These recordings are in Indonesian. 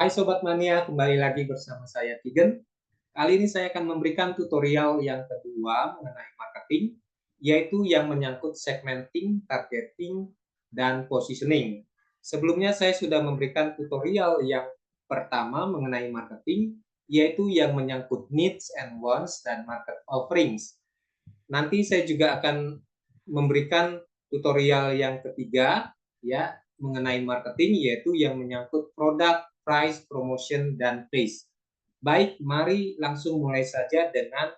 Hai Sobat Mania, kembali lagi bersama saya Tigen. Kali ini saya akan memberikan tutorial yang kedua mengenai marketing, yaitu yang menyangkut segmenting, targeting, dan positioning. Sebelumnya saya sudah memberikan tutorial yang pertama mengenai marketing, yaitu yang menyangkut needs and wants dan market offerings. Nanti saya juga akan memberikan tutorial yang ketiga ya mengenai marketing, yaitu yang menyangkut produk, price, promotion, dan place. Baik, mari langsung mulai saja dengan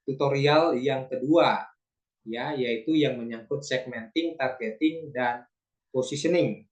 tutorial yang kedua ya, yaitu yang menyangkut segmenting, targeting, dan positioning.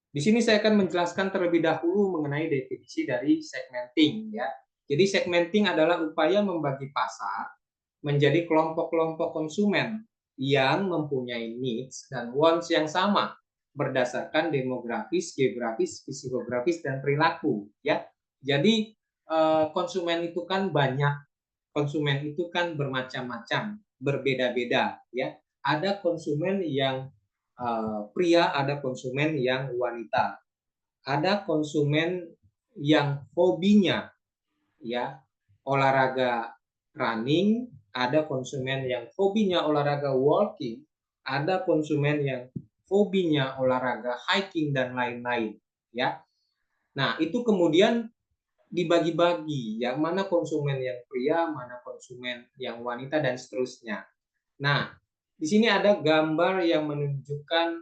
Di sini saya akan menjelaskan terlebih dahulu mengenai definisi dari segmenting ya. Jadi segmenting adalah upaya membagi pasar menjadi kelompok-kelompok konsumen yang mempunyai needs dan wants yang sama berdasarkan demografis, geografis, psikografis, dan perilaku ya. Jadi konsumen itu kan banyak, konsumen itu kan bermacam-macam, berbeda-beda ya. Ada konsumen yang pria, ada konsumen yang wanita, ada konsumen yang hobinya ya olahraga running, ada konsumen yang hobinya olahraga walking, ada konsumen yang hobinya olahraga hiking dan lain-lain ya. Nah, itu kemudian dibagi-bagi yang mana konsumen yang pria, mana konsumen yang wanita dan seterusnya. Nah, di sini ada gambar yang menunjukkan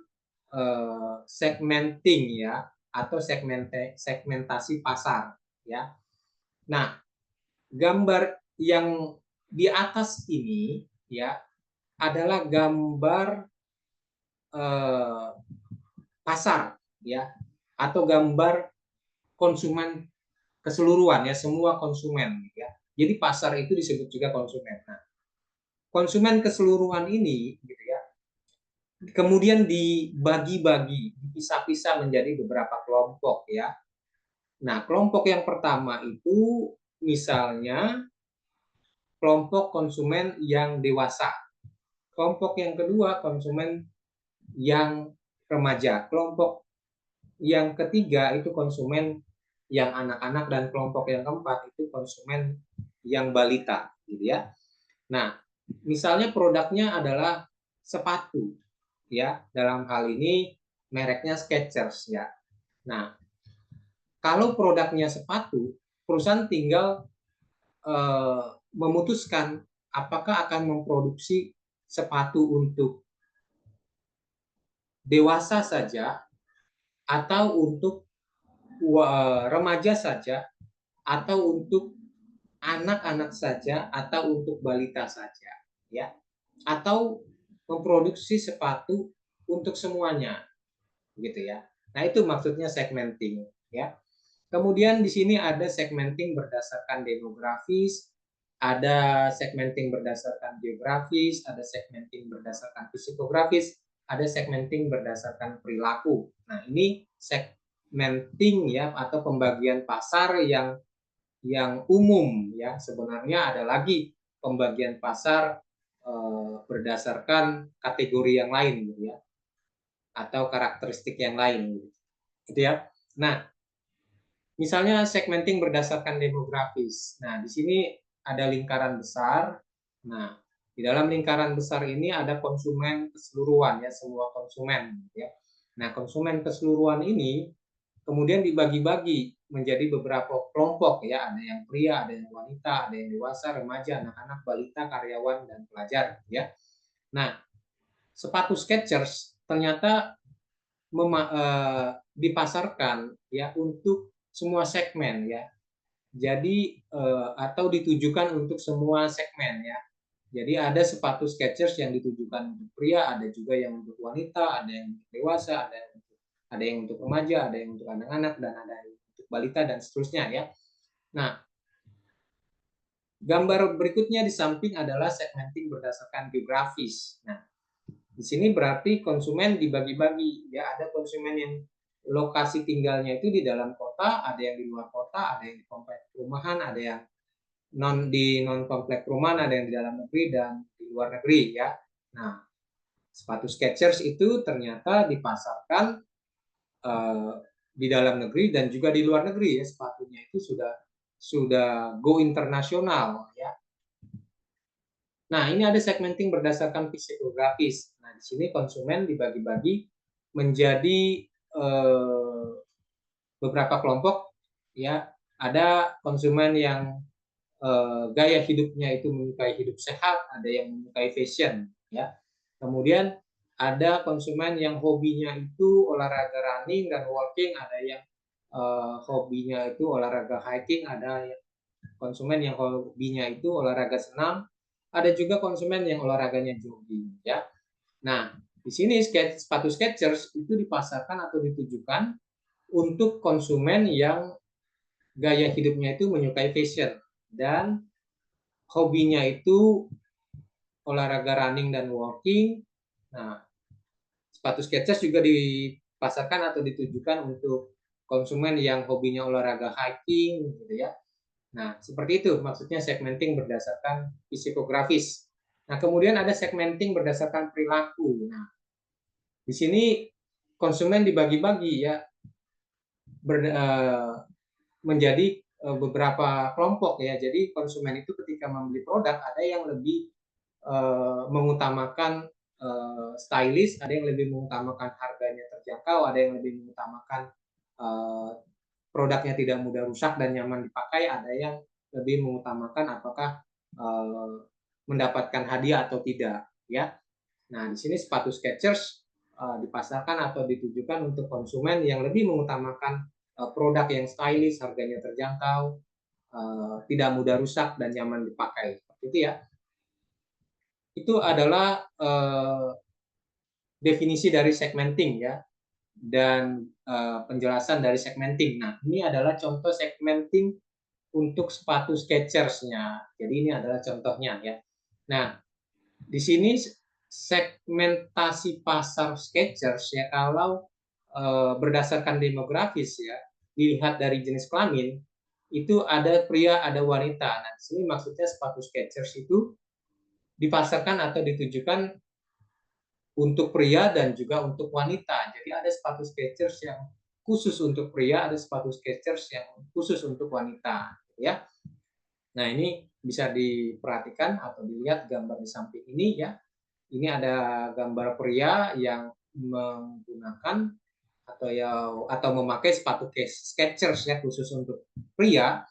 segmenting ya atau segmentasi pasar ya. Nah, gambar yang di atas ini ya adalah gambar eh, pasar ya atau gambar konsumen keseluruhan ya, semua konsumen ya. Jadi pasar itu disebut juga konsumen. Nah, konsumen keseluruhan ini gitu ya kemudian dibagi-bagi, dipisah-pisah menjadi beberapa kelompok ya. Nah, kelompok yang pertama itu misalnya kelompok konsumen yang dewasa. Kelompok yang kedua konsumen yang remaja. Kelompok yang ketiga itu konsumen yang anak-anak, dan kelompok yang keempat itu konsumen yang balita gitu ya. Nah, misalnya produknya adalah sepatu ya. Dalam hal ini mereknya Skechers ya. Nah, kalau produknya sepatu, perusahaan tinggal memutuskan apakah akan memproduksi sepatu untuk dewasa saja atau untuk remaja saja atau untuk anak-anak saja atau untuk balita saja ya, atau memproduksi sepatu untuk semuanya gitu ya. Nah, itu maksudnya segmenting ya. Kemudian di sini ada segmenting berdasarkan demografis, ada segmenting berdasarkan geografis, ada segmenting berdasarkan psikografis, ada segmenting berdasarkan perilaku. Nah, ini segmenting ya atau pembagian pasar yang umum ya. Sebenarnya ada lagi pembagian pasar berdasarkan kategori yang lain gitu ya, atau karakteristik yang lain gitu ya. Nah, misalnya segmenting berdasarkan demografis. Nah, di sini ada lingkaran besar. Nah, di dalam lingkaran besar ini ada konsumen keseluruhan ya, semua konsumen ya. Nah, konsumen keseluruhan ini kemudian dibagi-bagi menjadi beberapa kelompok ya, ada yang pria, ada yang wanita, ada yang dewasa, remaja, anak-anak, balita, karyawan, dan pelajar ya. Nah, sepatu Skechers ternyata dipasarkan ya untuk semua segmen ya. Jadi atau ditujukan untuk semua segmen ya. Jadi ada sepatu Skechers yang ditujukan untuk pria, ada juga yang untuk wanita, ada yang untuk dewasa, ada yang untuk remaja, ada yang untuk anak-anak, dan ada yang untuk balita dan seterusnya ya. Nah, gambar berikutnya di samping adalah segmenting berdasarkan geografis. Nah, di sini berarti konsumen dibagi-bagi ya, ada konsumen yang lokasi tinggalnya itu di dalam kota, ada yang di luar kota, ada yang di komplek perumahan, ada yang non komplek perumahan, ada yang di dalam negeri dan di luar negeri ya. Nah, Sepatu Skechers itu ternyata dipasarkan di dalam negeri dan juga di luar negeri ya. Sepatunya itu sudah go internasional ya. Nah, ini ada segmenting berdasarkan psikografis. Nah, di sini konsumen dibagi-bagi menjadi beberapa kelompok ya. Ada konsumen yang gaya hidupnya itu menyukai hidup sehat, ada yang menyukai fashion ya. Kemudian ada konsumen yang hobinya itu olahraga running dan walking, ada yang hobinya itu olahraga hiking, ada konsumen yang hobinya itu olahraga senam, ada juga konsumen yang olahraganya jogging ya. Nah, di sini sepatu Skechers itu dipasarkan atau ditujukan untuk konsumen yang gaya hidupnya itu menyukai fashion dan hobinya itu olahraga running dan walking. Nah, sepatu Skechers juga dipasarkan atau ditujukan untuk konsumen yang hobinya olahraga hiking gitu ya. Nah, seperti itu maksudnya segmenting berdasarkan psikografis. Nah, kemudian ada segmenting berdasarkan perilaku. Nah, di sini konsumen dibagi-bagi ya menjadi beberapa kelompok ya. Jadi konsumen itu ketika membeli produk ada yang lebih mengutamakan stylish, ada yang lebih mengutamakan harganya terjangkau, ada yang lebih mengutamakan produknya tidak mudah rusak dan nyaman dipakai, ada yang lebih mengutamakan apakah mendapatkan hadiah atau tidak ya. Nah, di sini sepatu Skechers dipasarkan atau ditujukan untuk konsumen yang lebih mengutamakan produk yang stylish, harganya terjangkau, tidak mudah rusak dan nyaman dipakai. Seperti itu ya. Itu adalah definisi dari segmenting ya dan penjelasan dari segmenting. Nah, ini adalah contoh segmenting untuk sepatu Skechers-nya. Jadi ini adalah contohnya ya. Nah, di sini segmentasi pasar Skechers ya kalau berdasarkan demografis ya, dilihat dari jenis kelamin itu ada pria, ada wanita. Nah, di sini maksudnya sepatu Skechers itu dipasarkan atau ditujukan untuk pria dan juga untuk wanita. Jadi ada sepatu Skechers yang khusus untuk pria, ada sepatu Skechers yang khusus untuk wanita, ya. Nah, ini bisa diperhatikan atau dilihat gambar di samping ini ya. Ini ada gambar pria yang menggunakan atau memakai sepatu Skechers ya khusus untuk pria.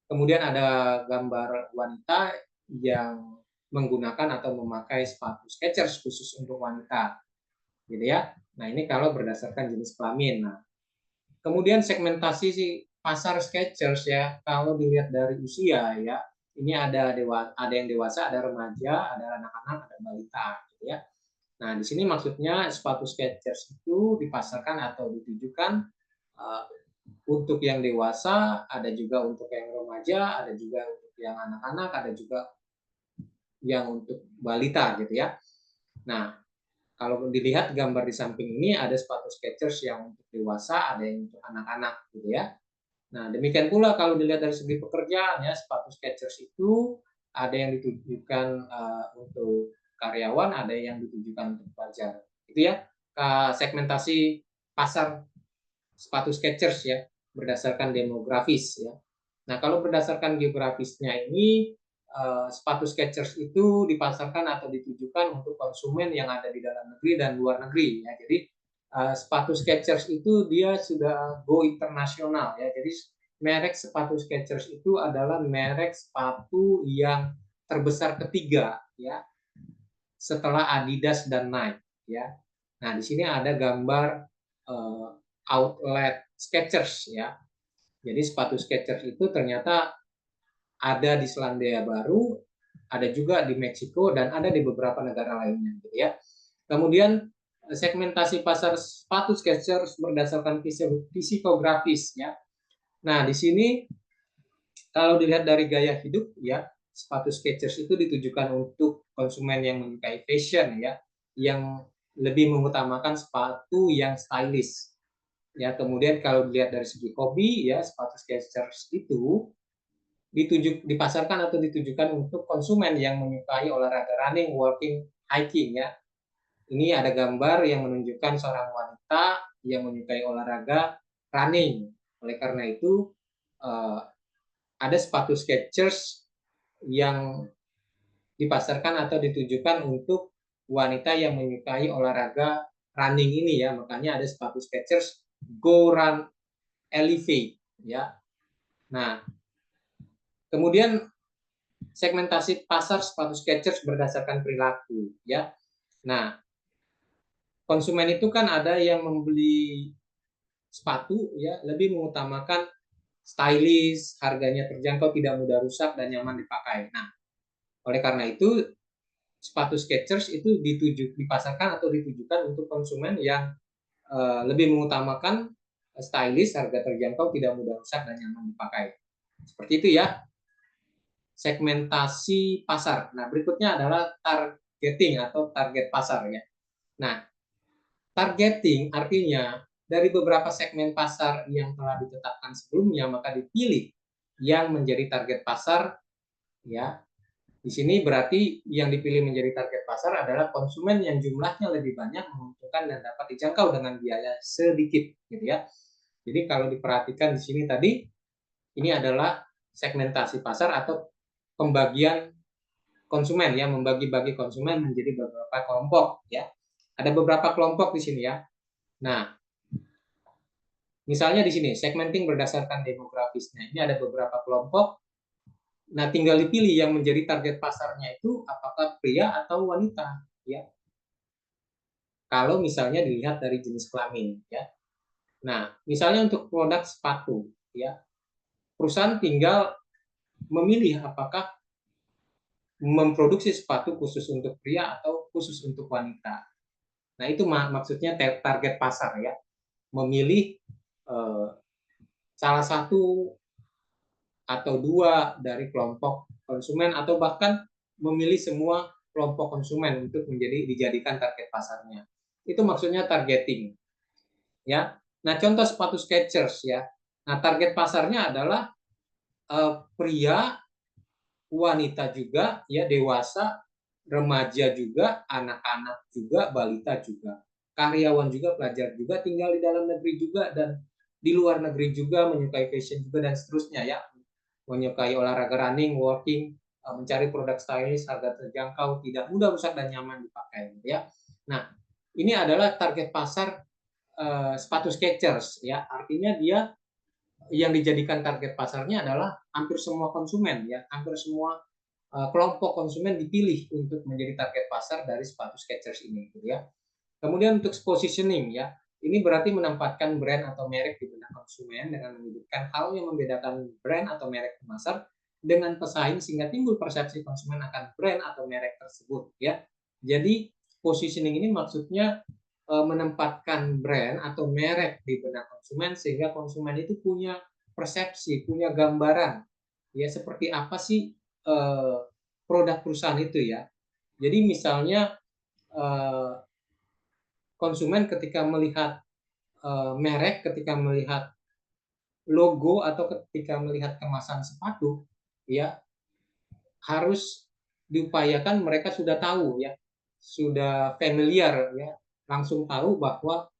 Kemudian ada gambar wanita yang menggunakan atau memakai sepatu Skechers khusus untuk wanita, gitu ya. Nah, ini kalau berdasarkan jenis kelamin. Nah, kemudian segmentasi si pasar Skechers ya, kalau dilihat dari usia ya, ini ada yang dewasa, ada remaja, ada anak-anak, ada balita, gitu ya. Nah, di sini maksudnya sepatu Skechers itu dipasarkan atau ditujukan untuk yang dewasa, ada juga untuk yang remaja, ada juga untuk yang anak-anak, ada juga yang untuk balita gitu ya. Nah, kalau dilihat gambar di samping ini ada sepatu Skechers yang untuk dewasa, ada yang untuk anak-anak gitu ya. Nah, demikian pula kalau dilihat dari segi pekerjaan ya, sepatu Skechers itu ada yang ditujukan untuk karyawan, ada yang ditujukan untuk pelajar. Itu ya, segmentasi pasar sepatu Skechers ya, berdasarkan demografis ya. Nah, kalau berdasarkan geografisnya ini sepatu Skechers itu dipasarkan atau ditujukan untuk konsumen yang ada di dalam negeri dan luar negeri ya. Jadi sepatu Skechers itu dia sudah go internasional ya. Jadi merek sepatu Skechers itu adalah merek sepatu yang terbesar ketiga ya setelah Adidas dan Nike ya. Nah, di sini ada gambar outlet Skechers ya. Jadi sepatu Skechers itu ternyata ada di Selandia Baru, ada juga di Meksiko dan ada di beberapa negara lainnya gitu ya. Kemudian segmentasi pasar sepatu Skechers berdasarkan psikografis ya. Nah, di sini kalau dilihat dari gaya hidup ya, sepatu Skechers itu ditujukan untuk konsumen yang menyukai fashion ya, yang lebih mengutamakan sepatu yang stylish. Ya, kemudian kalau dilihat dari segi hobi ya, sepatu Skechers itu dipasarkan atau ditujukan untuk konsumen yang menyukai olahraga running, walking, hiking ya. Ini ada gambar yang menunjukkan seorang wanita yang menyukai olahraga running. Oleh karena itu, ada sepatu Skechers yang dipasarkan atau ditujukan untuk wanita yang menyukai olahraga running ini ya. Makanya ada sepatu Skechers Go Run Elevate ya. Nah, kemudian segmentasi pasar sepatu Skechers berdasarkan perilaku ya. Nah, konsumen itu kan ada yang membeli sepatu ya lebih mengutamakan stylish, harganya terjangkau, tidak mudah rusak dan nyaman dipakai. Nah, oleh karena itu sepatu Skechers itu dipasarkan atau ditujukan untuk konsumen yang lebih mengutamakan stylish, harga terjangkau, tidak mudah rusak dan nyaman dipakai. Seperti itu ya, segmentasi pasar. Nah, berikutnya adalah targeting atau target pasar ya. Nah, targeting artinya dari beberapa segmen pasar yang telah ditetapkan sebelumnya, maka dipilih yang menjadi target pasar ya. Di sini berarti yang dipilih menjadi target pasar adalah konsumen yang jumlahnya lebih banyak, menguntungkan dan dapat dijangkau dengan biaya sedikit gitu ya. Jadi kalau diperhatikan di sini tadi, ini adalah segmentasi pasar atau pembagian konsumen ya, membagi-bagi konsumen menjadi beberapa kelompok ya. Ada beberapa kelompok di sini ya. Nah, misalnya di sini segmenting berdasarkan demografisnya. Ini ada beberapa kelompok. Nah, tinggal dipilih yang menjadi target pasarnya itu apakah pria atau wanita ya. Kalau misalnya dilihat dari jenis kelamin ya. Nah, misalnya untuk produk sepatu ya. Perusahaan tinggal memilih apakah memproduksi sepatu khusus untuk pria atau khusus untuk wanita. Nah, itu maksudnya target pasar ya. Memilih eh, salah satu atau dua dari kelompok konsumen atau bahkan memilih semua kelompok konsumen untuk dijadikan target pasarnya. Itu maksudnya targeting. Ya. Nah, contoh sepatu Skechers ya. Nah, target pasarnya adalah pria, wanita juga, ya dewasa, remaja juga, anak-anak juga, balita juga, karyawan juga, pelajar juga, tinggal di dalam negeri juga dan di luar negeri juga, menyukai fashion juga dan seterusnya ya, menyukai olahraga running, walking, mencari produk stylish, harga terjangkau, tidak mudah rusak dan nyaman dipakai ya. Nah, ini adalah target pasar sepatu Skechers ya, artinya dia yang dijadikan target pasarnya adalah hampir semua konsumen ya, hampir semua kelompok konsumen dipilih untuk menjadi target pasar dari sepatu Skechers ini gitu ya. Kemudian untuk positioning ya, ini berarti menempatkan brand atau merek di benak konsumen dengan menyebutkan hal yang membedakan brand atau merek pasar dengan pesaing sehingga timbul persepsi konsumen akan brand atau merek tersebut ya. Jadi positioning ini maksudnya menempatkan brand atau merek di benak konsumen sehingga konsumen itu punya persepsi, punya gambaran ya seperti apa sih produk perusahaan itu ya. Jadi misalnya konsumen ketika melihat merek, ketika melihat logo atau ketika melihat kemasan sepatu ya harus diupayakan mereka sudah tahu ya, sudah familiar ya, langsung tahu bahwa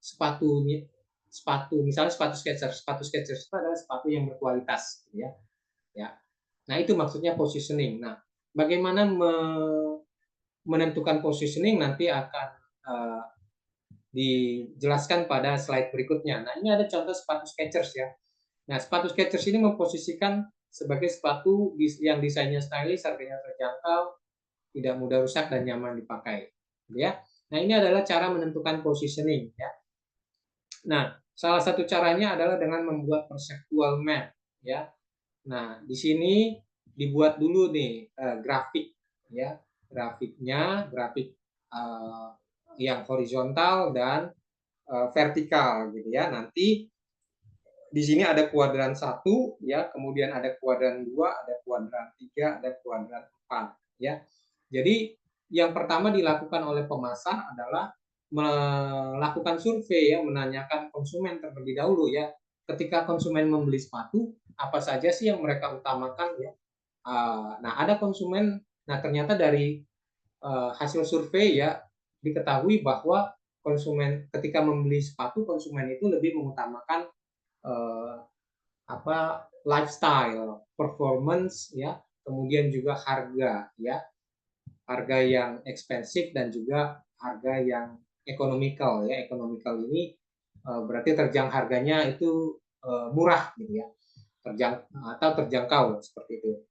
sepatunya sepatu misalnya sepatu Skechers itu adalah sepatu yang berkualitas gitu ya. Ya. Nah, itu maksudnya positioning. Nah, bagaimana menentukan positioning nanti akan dijelaskan pada slide berikutnya. Nah, ini ada contoh sepatu Skechers ya. Nah, sepatu Skechers ini memposisikan sebagai sepatu yang desainnya stylish, harganya terjangkau, tidak mudah rusak dan nyaman dipakai. Ya. Nah, ini adalah cara menentukan positioning ya. Nah, salah satu caranya adalah dengan membuat perceptual map ya. Nah, di sini dibuat dulu nih grafik ya. Grafiknya, grafik yang horizontal dan vertikal gitu ya. Nanti di sini ada kuadran 1 ya, kemudian ada kuadran 2, ada kuadran 3, ada kuadran 4 ya. Jadi yang pertama dilakukan oleh pemasar adalah melakukan survei ya, menanyakan konsumen terlebih dahulu ya. Ketika konsumen membeli sepatu, apa saja sih yang mereka utamakan ya? Nah, ada konsumen, nah ternyata dari hasil survei ya, diketahui bahwa konsumen ketika membeli sepatu, konsumen itu lebih mengutamakan eh, lifestyle, performance ya, kemudian juga harga ya, harga yang ekspensif dan juga harga yang ekonomikal ya. Ekonomikal ini berarti harganya itu murah gitu ya, terjangkau seperti itu.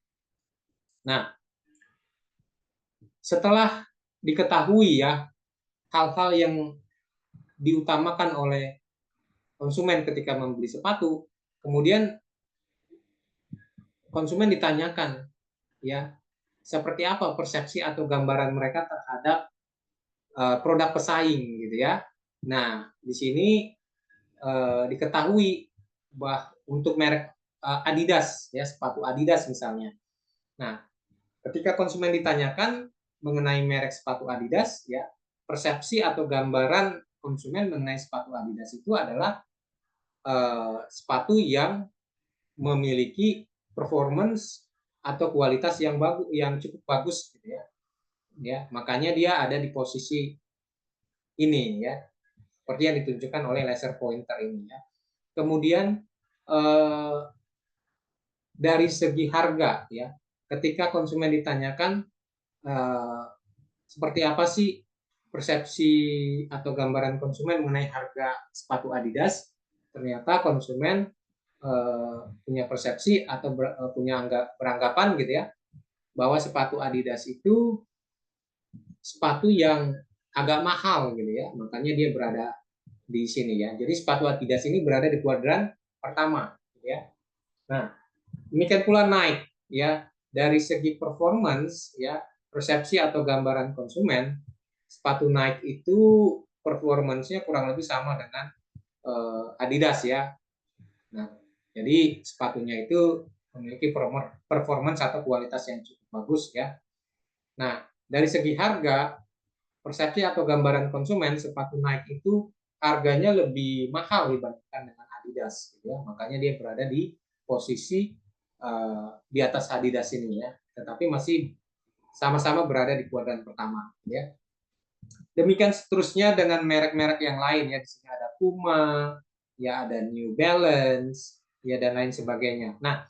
Nah, setelah diketahui ya hal-hal yang diutamakan oleh konsumen ketika membeli sepatu, kemudian konsumen ditanyakan ya seperti apa persepsi atau gambaran mereka terhadap produk pesaing gitu ya. Nah, di sini diketahui bahwa untuk merek Adidas ya, sepatu Adidas misalnya. Nah, ketika konsumen ditanyakan mengenai merek sepatu Adidas ya, persepsi atau gambaran konsumen mengenai sepatu Adidas itu adalah sepatu yang memiliki performance atau kualitas yang cukup bagus gitu ya. Ya, makanya dia ada di posisi ini ya, seperti yang ditunjukkan oleh laser pointer ini ya. Kemudian dari segi harga ya, ketika konsumen ditanyakan seperti apa sih persepsi atau gambaran konsumen mengenai harga sepatu Adidas, ternyata konsumen punya persepsi atau punya beranggapan gitu ya, bahwa sepatu Adidas itu sepatu yang agak mahal gitu ya, makanya dia berada di sini ya. Jadi sepatu Adidas ini berada di kuadran pertama gitu ya. Nah, demikian pula Nike ya, dari segi performance ya, persepsi atau gambaran konsumen, sepatu Nike itu performance-nya kurang lebih sama dengan Adidas ya. Nah, jadi sepatunya itu memiliki performance atau kualitas yang cukup bagus ya. Nah, dari segi harga, persepsi atau gambaran konsumen, sepatu Nike itu harganya lebih mahal dibandingkan dengan Adidas gitu ya. Makanya dia berada di posisi di atas Adidas ini ya. Tetapi masih sama-sama berada di kuadran pertama ya. Demikian seterusnya dengan merek-merek yang lain ya. Di sini ada Puma, ya ada New Balance, ya dan lain sebagainya. Nah,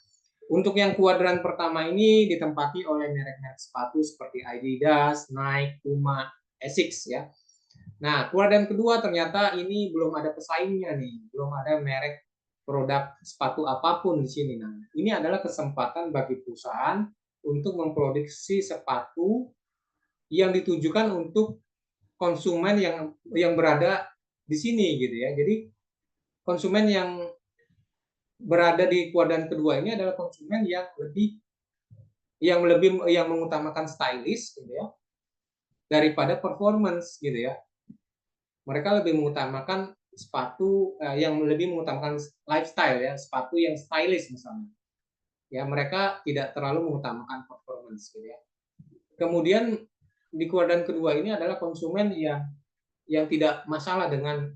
untuk yang kuadran pertama ini ditempati oleh merek-merek sepatu seperti Adidas, Nike, Puma, Asics ya. Nah, kuadran kedua ternyata ini belum ada pesaingnya nih, belum ada merek produk sepatu apapun di sini. Nah, ini adalah kesempatan bagi perusahaan untuk memproduksi sepatu yang ditujukan untuk konsumen yang berada di sini gitu ya. Jadi konsumen yang berada di kuadran kedua ini adalah konsumen yang mengutamakan stylish gitu ya daripada performance gitu ya. Mereka lebih mengutamakan sepatu yang lebih mengutamakan lifestyle ya, sepatu yang stylish misalnya. Ya, mereka tidak terlalu mengutamakan performance gitu ya. Kemudian di kuadran kedua ini adalah konsumen yang tidak masalah dengan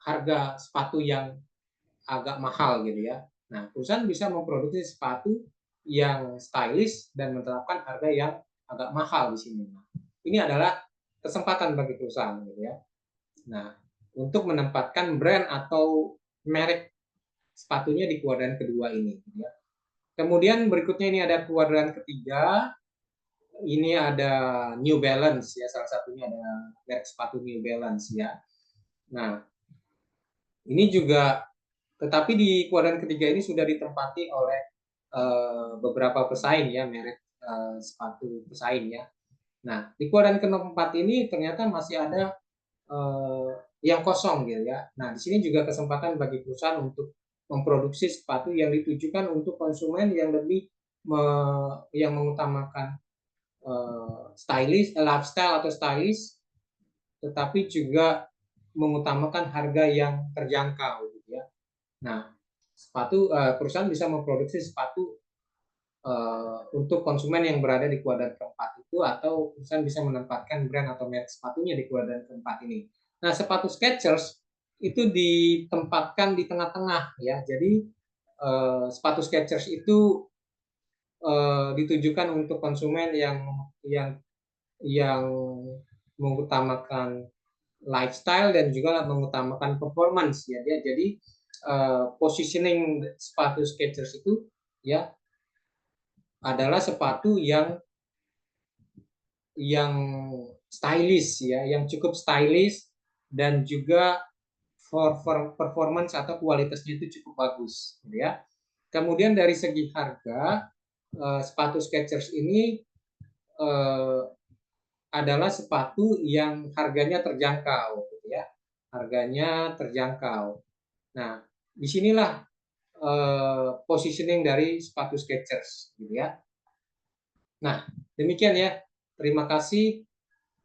harga sepatu yang agak mahal gitu ya. Nah, perusahaan bisa memproduksi sepatu yang stylish dan menerapkan harga yang agak mahal di sini. Nah, ini adalah kesempatan bagi perusahaan gitu ya. Nah, untuk menempatkan brand atau merek sepatunya di kuadran kedua ini gitu ya. Kemudian berikutnya ini ada kuadran ketiga. Ini ada New Balance ya, salah satunya ada merek sepatu New Balance ya. Nah, ini juga tetapi di kuadran ketiga ini sudah ditempati oleh beberapa pesaing ya, merek sepatu pesaing ya. Nah, di kuadran keempat ini ternyata masih ada yang kosong gitu ya. Nah, di sini juga kesempatan bagi perusahaan untuk memproduksi sepatu yang ditujukan untuk konsumen yang lebih yang mengutamakan lifestyle atau stylish, tetapi juga mengutamakan harga yang terjangkau gitu ya. Nah, perusahaan bisa memproduksi sepatu untuk konsumen yang berada di kuadran keempat itu, atau perusahaan bisa menempatkan brand atau merek sepatunya di kuadran keempat ini. Nah, sepatu Skechers itu ditempatkan di tengah-tengah ya. Jadi sepatu Skechers itu ditujukan untuk konsumen yang yang mengutamakan lifestyle dan juga mengutamakan performance ya. Dia jadi positioning sepatu Skechers itu ya adalah sepatu yang stylish ya, yang cukup stylish dan juga for performance atau kualitasnya itu cukup bagus gitu ya. Kemudian dari segi harga sepatu Skechers ini eh, adalah sepatu yang harganya terjangkau gitu ya. Harganya terjangkau. Nah, disinilah positioning dari sepatu Skechers gitu ya. Nah, demikian ya. Terima kasih.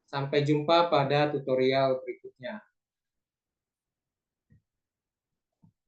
Sampai jumpa pada tutorial berikutnya.